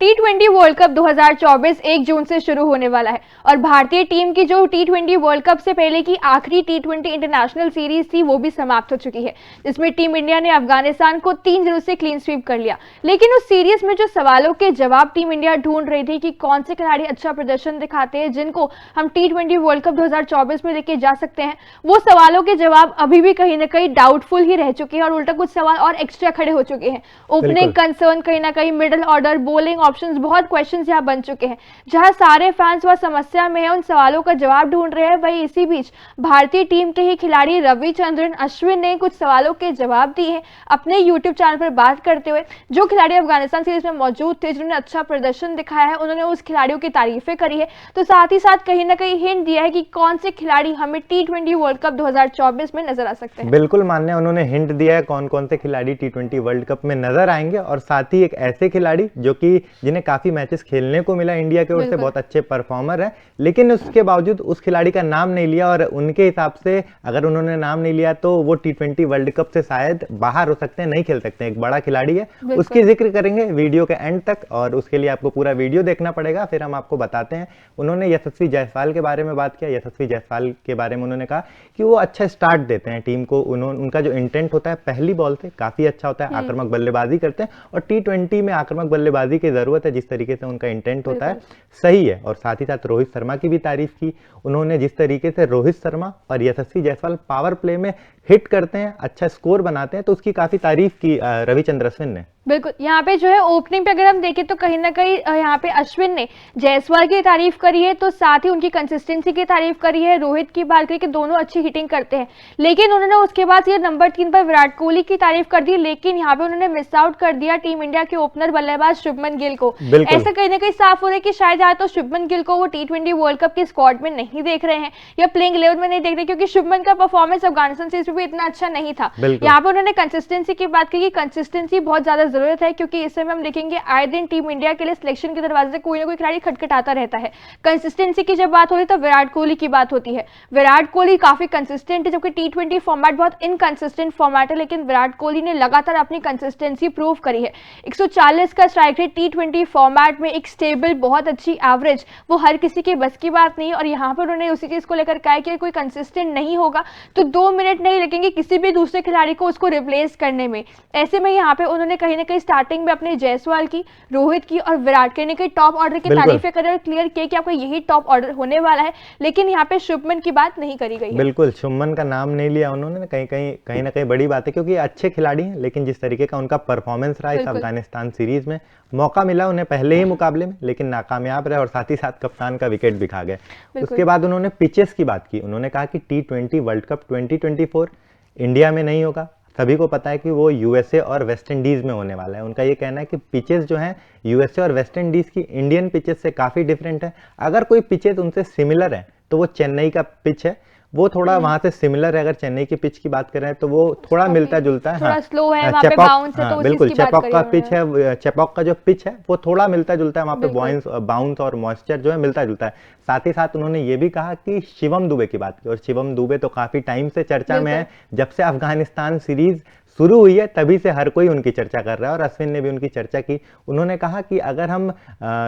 T20 world cup 2024 1 जून से शुरू होने वाला है और भारतीय टीम की जो T20 वर्ल्ड कप से पहले की आखिरी T20 इंटरनेशनल सीरीज थी वो भी समाप्त हो चुकी है, जिसमें टीम इंडिया ने अफगानिस्तान को 3-0 से क्लीन स्वीप कर लिया। लेकिन उस सीरीज में जो सवालों के जवाब टीम इंडिया ढूंढ रही थी कि कौन से खिलाड़ी अच्छा प्रदर्शन दिखाते हैं जिनको हम T20 वर्ल्ड कप 2024 में लेके जा सकते हैं, वो सवालों के जवाब अभी भी कहीं ना कहीं डाउटफुल ही रह चुके हैं और उल्टा कुछ सवाल और एक्स्ट्रा खड़े हो चुके हैं। ओपनिंग कंसर्न, कहीं ना कहीं मिडिल ऑर्डर, बॉलिंग ऑप्शंस, बहुत क्वेश्चंस यहाँ बन चुके हैं। जहां सारे फैंस वह समस्या में है, उन सवालों का जवाब ढूंढ रहे हैं, वही इसी बीच भारतीय टीम के ही खिलाड़ी रविचंद्रन अश्विन ने कुछ सवालों के जवाब दिए हैं अपने यूट्यूब चैनल पर बात करते हुए। जो खिलाड़ी अफगानिस्तान सीरीज में मौजूद थे, जिन्होंने अच्छा प्रदर्शन दिखाया है, उन्होंने उस खिलाड़ियों की तारीफें करी है, तो साथ ही साथ कहीं ना कहीं हिंट दिया है कि कौन से खिलाड़ी हमें T20 वर्ल्ड कप 2024 में नजर आ सकते हैं। बिल्कुल मान्य, उन्होंने हिंट दिया है कौन कौन से खिलाड़ी T20 वर्ल्ड कप में नजर आएंगे और साथ ही एक ऐसे खिलाड़ी जो कि जिन्हें काफी मैचेस खेलने को मिला इंडिया की ओर से, बहुत अच्छे परफॉर्मर है, लेकिन उसके बावजूद उस खिलाड़ी का नाम नहीं लिया और उनके हिसाब से अगर उन्होंने नाम नहीं लिया तो वो T20 वर्ल्ड कप से शायद बाहर हो सकते हैं, नहीं खेल सकते हैं। एक बड़ा खिलाड़ी है, उसकी जिक्र करेंगे वीडियो के एंड तक और उसके लिए आपको पूरा वीडियो देखना पड़ेगा, फिर हम आपको बताते हैं। उन्होंने यशस्वी जायसवाल के बारे में बात किया। यशस्वी जायसवाल के बारे में उन्होंने कहा कि वो अच्छा स्टार्ट देते हैं टीम को, उनका जो इंटेंट होता है पहली बॉल से काफी अच्छा होता है, आक्रामक बल्लेबाजी करते हैं और T20 में आक्रामक बल्लेबाजी की जरूरत है, जिस तरीके से उनका इंटेंट होता है सही है। और साथ ही साथ रोहित शर्मा की भी तारीफ की उन्होंने, जिस तरीके से रोहित शर्मा और यशस्वी जायसवाल पावर प्ले में हिट करते हैं, अच्छा स्कोर बनाते हैं, तो उसकी काफी तारीफ की रविचंद्र अश्विन ने। बिल्कुल, यहाँ पे जो है ओपनिंग पे अगर हम देखें तो कहीं ना कहीं यहाँ पे अश्विन ने जायसवाल की तारीफ करी है, तो साथ ही उनकी कंसिस्टेंसी की तारीफ करी है। रोहित की बात करी कि दोनों अच्छी हिटिंग करते हैं, लेकिन उन्होंने उसके बाद ये नंबर 3 पर विराट कोहली की तारीफ कर दी, लेकिन यहाँ पे उन्होंने मिस आउट कर दिया टीम इंडिया के ओपनर बल्लेबाज शुभमन गिल को। ऐसा कहीं ना कहीं साफ हो रहा है कि शायद या तो शुभमन गिल को वो T20 वर्ल्ड कप के स्क्वाड में नहीं देख रहे हैं या प्लेइंग 11 में नहीं देख रहे, क्योंकि शुभमन का परफॉर्मेंस अफगानिस्तान सीरीज में भी इतना अच्छा नहीं था। यहाँ पे उन्होंने कंसिस्टेंसी की बात की, कंसिस्टेंसी बहुत ज्यादा जरूरत है, क्योंकि इस समय हम देखेंगे आए दिन टीम इंडिया के लिए सिलेक्शन के दरवाजे से कोई ना कोई खिलाड़ी खटखटाता रहता है। कंसिस्टेंसी की जब बात होती है तो विराट कोहली की बात होती है। विराट कोहली काफी कंसिस्टेंट है, जबकि T20 फॉर्मेट बहुत इनकंसिस्टेंट फॉर्मेट है, लेकिन विराट कोहली ने लगातार अपनी कंसिस्टेंसी प्रूव करी है। 140 का स्ट्राइक रेट T20 फॉर्मेट में एक स्टेबल, बहुत अच्छी एवरेज, वो हर किसी के बस की बात नहीं है। और यहाँ पर उन्होंने उसी चीज को लेकर कहा कि कोई कंसिस्टेंट नहीं होगा तो 2 मिनट नहीं लगेंगे किसी भी दूसरे खिलाड़ी को उसको रिप्लेस करने में। ऐसे में यहाँ पे उन्होंने कहीं ना कहीं स्टार्टिंग में अपने जायसवाल की, रोहित की और विराट के कहीं टॉप ऑर्डर की तारीफें कर क्लियर किया कि आपका यही टॉप ऑर्डर होने वाला है, लेकिन यहाँ पे शुभमन की बात नहीं करी गई है। बिल्कुल, शुभमन का नाम नहीं लिया उन्होंने, कहीं ना कहीं बड़ी बात है, क्योंकि अच्छे खिलाड़ी हैं, लेकिन जिस तरीके का उनका परफॉर्मेंस रहा इस अफगानिस्तान सीरीज में, मौका मिला उन्हें पहले ही मुकाबले में, लेकिन नाकामयाब रहे और साथ ही साथ कप्तान का विकेट भी खा गए। उसके बाद उन्होंने पिचेस की बात की। उन्होंने कहा कि T20 वर्ल्ड कप 2024 इंडिया में नहीं होगा। सभी को पता है कि वो USA और वेस्ट इंडीज में होने वाला है। उनका ये कहना है कि पिचेस जो हैं USA और वेस्ट इंडीज की इंडियन पिचेस से काफ़ी डिफरेंट है। अगर कोई पिचेस उनसे सिमिलर है तो वो चेन्नई का पिच है, वो थोड़ा वहां से सिमिलर है। अगर चेन्नई की पिच की बात करें तो वो थोड़ा मिलता जुलता है, थोड़ा स्लो है, वहां पे बाउंस है, तो बिल्कुल चेपॉक का पिच है, चेपॉक का जो पिच है वो थोड़ा मिलता जुलता है, वहां पे बाउंस और मॉइस्चर जो है मिलता जुलता है। साथ ही साथ उन्होंने ये भी कहा कि शिवम दुबे की बात की, और शिवम दुबे तो काफी टाइम से चर्चा में है, जब से अफगानिस्तान सीरीज शुरू हुई है तभी से हर कोई उनकी चर्चा कर रहा है और अश्विन ने भी उनकी चर्चा की। उन्होंने कहा कि अगर हम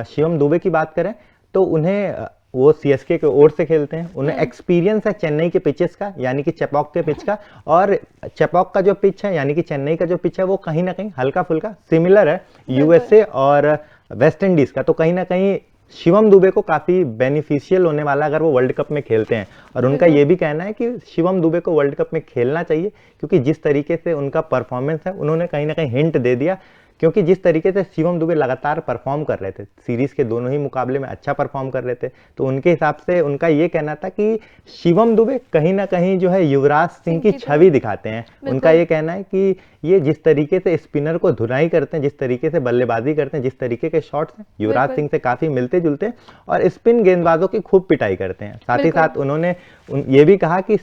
शिवम दुबे की बात करें तो उन्हें, वो CSK के ओर से खेलते हैं, उन्हें एक्सपीरियंस है चेन्नई के पिचेस का, यानी कि चेपॉक के पिच का, और चेपॉक का जो पिच है यानी कि चेन्नई का जो पिच है वो कहीं ना कहीं हल्का फुल्का सिमिलर है USA और वेस्ट इंडीज का। तो कहीं ना कहीं शिवम दुबे को काफी बेनिफिशियल होने वाला अगर वो वर्ल्ड कप में खेलते हैं। और उनका ये भी कहना है कि शिवम दुबे को वर्ल्ड कप में खेलना चाहिए, क्योंकि जिस तरीके से उनका परफॉर्मेंस है, उन्होंने कहीं ना कहीं हिंट दे दिया, क्योंकि जिस तरीके से शिवम दुबे लगातार परफॉर्म कर रहे थे, सीरीज के दोनों ही मुकाबले में अच्छा परफॉर्म कर रहे थे, तो उनके हिसाब से उनका ये कहना था कि शिवम दुबे कहीं ना कहीं जो है युवराज सिंह की छवि दिखाते हैं। उनका ये कहना है कि ये जिस तरीके से स्पिनर को धुनाई करते हैं, जिस तरीके से बल्लेबाजी करते हैं, जिस तरीके के शॉट्स हैं, युवराज सिंह से काफी मिलते जुलते हैं और स्पिन गेंदबाजों की खूब पिटाई करते हैं। साथ ही साथ उन्होंने ये भी कहा कि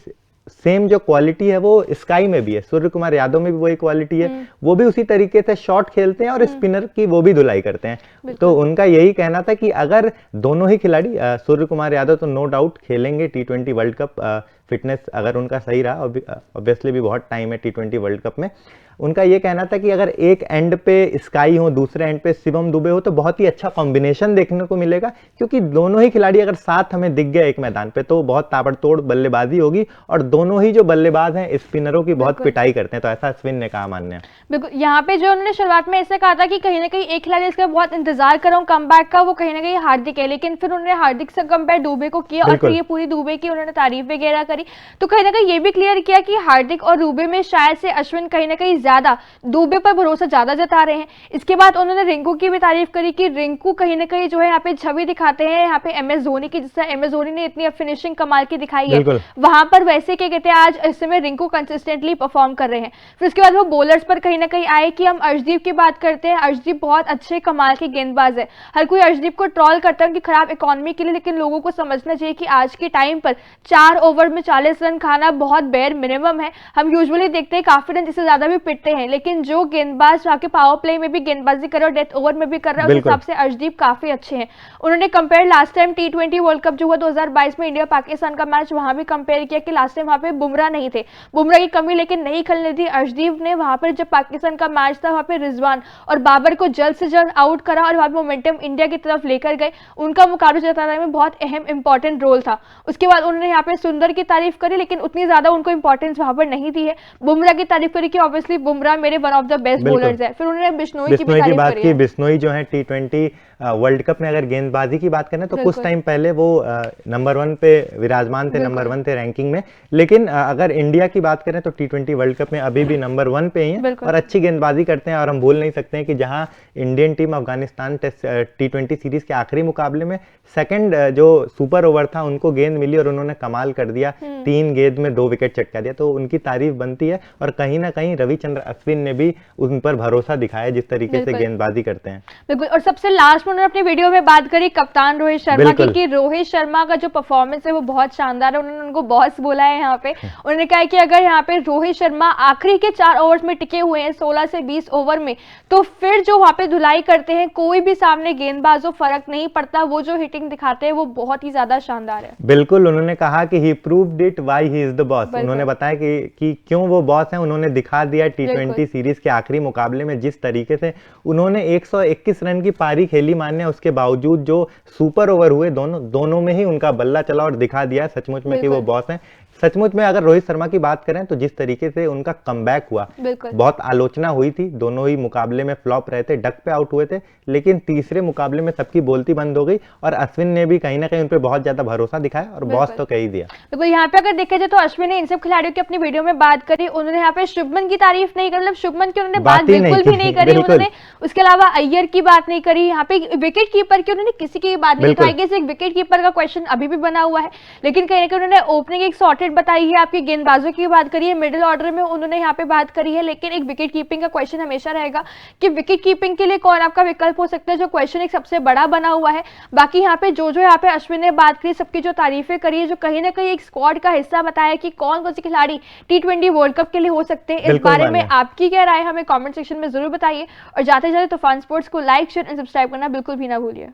सेम जो क्वालिटी है वो स्काई में भी है, सूर्य कुमार यादव में भी वही क्वालिटी है, वो भी उसी तरीके से शॉट खेलते हैं और स्पिनर की वो भी धुलाई करते हैं। तो उनका यही कहना था कि अगर दोनों ही खिलाड़ी, सूर्य कुमार यादव तो नो डाउट खेलेंगे T20 वर्ल्ड कप, फिटनेस अगर उनका सही रहा, ऑब्वियसली भी बहुत टाइम है T20 वर्ल्ड कप में, उनका ये कहना था कि अगर एक एंड पे स्काई हो, दूसरे एंड पे शिवम दुबे हो, तो बहुत ही अच्छा कॉम्बिनेशन देखने को मिलेगा, क्योंकि दोनों ही खिलाड़ी अगर साथ हमें दिख गए एक मैदान पे तो बहुत ताबड़तोड़ बल्लेबाजी होगी, और दोनों ही जो बल्लेबाज हैं स्पिनरों की बहुत पिटाई करते हैं। तो ऐसा अश्विन ने कहा मान्य। बिल्कुल, यहाँ पे जो उन्होंने शुरुआत में ऐसे कहा था कि कहीं ना कहीं एक खिलाड़ी इसका बहुत इंतजार कर रहा हूँ कमबैक का, वो कहीं ना कहीं हार्दिक है, लेकिन फिर उन्होंने हार्दिक से कंपेयर दुबे को किया और फिर ये पूरी दुबे की उन्होंने तारीफ वगैरह करी। तो कहीं ना कहीं ये भी क्लियर किया कि हार्दिक और दुबे में शायद से अश्विन कहीं ना कहीं ज्यादा दुबे पर भरोसा ज्यादा जता रहे हैं। इसके बाद उन्होंने रिंकू की भी तारीफ करी कि रिंकू कहीं ना कहीं जो है यहाँ पे छवि दिखाते हैं यहाँ पे MS धोनी की, जिससे MS धोनी ने इतनी फिनिशिंग कमाल की दिखाई है, वहां पर वैसे क्या कहते हैं आज इस समय रिंकू कंसिस्टेंटली परफॉर्म कर रहे हैं। फिर उसके बाद वो बॉलर्स पर कहीं ना कहीं आए कि हम अर्शदीप की बात करते हैं। अर्शदीप बहुत अच्छे कमाल के गेंदबाज है, हर कोई अर्शदीप को ट्रोल करता है उनकी खराब इकोनॉमी के लिए, लेकिन लोगों को समझना चाहिए कि आज के टाइम पर 4 ओवर में 40 रन खाना बहुत बेयर मिनिमम है। हम यूजुअली देखते हैं काफी रन इससे ज्यादा भी पिटते हैं, लेकिन जो गेंदबाज आके पावर प्ले में भी गेंदबाजी कर रहा है और डेथ ओवर में भी कर रहा है, उस हिसाब से अर्शदीप काफी अच्छे हैं। उन्होंने compare last time T20 world cup जो हुआ 2022 में इंडिया पाकिस्तान का मैच, वहां भी कंपेयर किया कि लास्ट टाइम वहां पे बुमराह नहीं थे, बुमराह की कमी लेकिन नहीं खेलने दी अर्शदीप ने। वहां पर जब पाकिस्तान का मैच था वहां पे रिजवान और बाबर को जल्द से जल्द आउट करा और वहां पे मोमेंटम इंडिया की तरफ लेकर गए, उनका मुकाबला जताने में बहुत अहम इंपॉर्टेंट रोल था। उसके बाद उन्होंने यहाँ पे सुंदर की तारीफ करी, लेकिन उतनी ज्यादा उनको इंपॉर्टेंस वहां पर नहीं दी है। बुमराह की तारीफ करी कि ऑब्वियसली बुमराह मेरे one of the best bowlers है। फिर उन्होंने बिश्नोई की भी तारीफ करी है। बिश्नोई जो है T20 वर्ल्ड कप में अगर गेंदबाजी की बात करें तो कुछ टाइम पहले वो नंबर 1 पे विराजमान थे, नंबर 1 थे रैंकिंग में, लेकिन अगर इंडिया की बात करें तो T20 वर्ल्ड कप में अभी भी नंबर 1 पे ही हैं और अच्छी गेंदबाजी करते हैं। और हम भूल नहीं सकते हैं कि जहां Indian team Afghanistan test T20 series के आखिरी मुकाबले में सेकंड जो सुपर ओवर था उनको गेंद मिली और उन्होंने कमाल कर दिया, 3 गेंद में 2 विकेट चटका दिया, तो उनकी तारीफ बनती है। और कहीं ना कहीं रविचंद्र अश्विन ने भी उन पर भरोसा दिखाया जिस तरीके से गेंदबाजी करते हैं। बिल्कुल, और सबसे लास्ट में उन्होंने अपनी वीडियो में बात करी कप्तान रोहित शर्मा की कि रोहित शर्मा का जो परफॉर्मेंस है वो बहुत शानदार है। उन्होंने उनको बॉस बोला है यहाँ पे। उन्होंने कहा कि अगर यहाँ पे रोहित शर्मा आखिरी के 4 ओवर्स में टिके हुए हैं 16 से 20 ओवर में, तो फिर जो वहां पे धुलाई करते हैं कोई भी सामने गेंदबाजों फर्क नहीं पड़ता, वो जो हिटिंग दिखाते हैं वो बहुत ही ज्यादा शानदार है। बिल्कुल, उन्होंने कहा कि he proved it why he is the boss. उन्होंने बताया कि क्यों वो बॉस हैं, उन्होंने दिखा दिया T20 सीरीज के आखिरी मुकाबले में जिस तरीके से उन्होंने 121 रन की पारी खेली मान्य, उसके बावजूद जो सुपर ओवर हुए दोनों में ही उनका बल्ला चला और दिखा दिया सचमुच में कि वो बॉस हैं। सचमुच में अगर रोहित शर्मा की बात करें तो जिस तरीके से उनका कमबैक हुआ, बहुत आलोचना हुई थी, दोनों ही मुकाबले में फ्लॉप रहे थे, डक पे आउट हुए थे, लेकिन तीसरे मुकाबले में सबकी बोलती बंद हो गई और अश्विन ने भी कहीं ना कहीं उन पे बहुत ज्यादा भरोसा दिखाया और बॉस तो कह ही दिया। बिल्कुल, यहाँ पे अगर देखा जाए तो अश्विन ने इन सब खिलाड़ियों की अपनी वीडियो में बात करी। उन्होंने यहाँ पे शुभमन की तारीफ नहीं करी, मतलब शुभमन की उन्होंने बात बिल्कुल भी नहीं करी। उन्होंने उसके अलावा अय्यर की बात नहीं करी, यहाँ पे विकेट कीपर की उन्होंने किसी की बात नहीं की। आई गेस एक विकेट कीपर का क्वेश्चन अभी भी बना हुआ है, लेकिन कहीं ना कहीं उन्होंने ओपनिंग एक सॉर्टेड बताई है, आपकी गेंदबाजों की बात करी है, मिडिल ऑर्डर में उन्होंने यहाँ पे बात करी है, लेकिन एक विकेट कीपिंग का क्वेश्चन हमेशा रहेगा कि विकेट कीपिंग के लिए कौन आपका विकल्प हो सकता है, जो क्वेश्चन एक सबसे बड़ा बना हुआ है। बाकी यहाँ पे जो यहाँ पे अश्विन ने बात करी, सबकी जो तारीफें करी है, जो कहीं ना कहीं एक स्क्वाड का हिस्सा बताया कि कौन कौन से खिलाड़ी T20 वर्ल्ड कप के लिए हो सकते हैं। इस बारे में आपकी क्या राय हमें कमेंट सेक्शन में जरूर बताइए और जाते जाते तूफान स्पोर्ट्स को लाइक शेयर एंड सब्सक्राइब करना बिल्कुल भी ना भूलिए।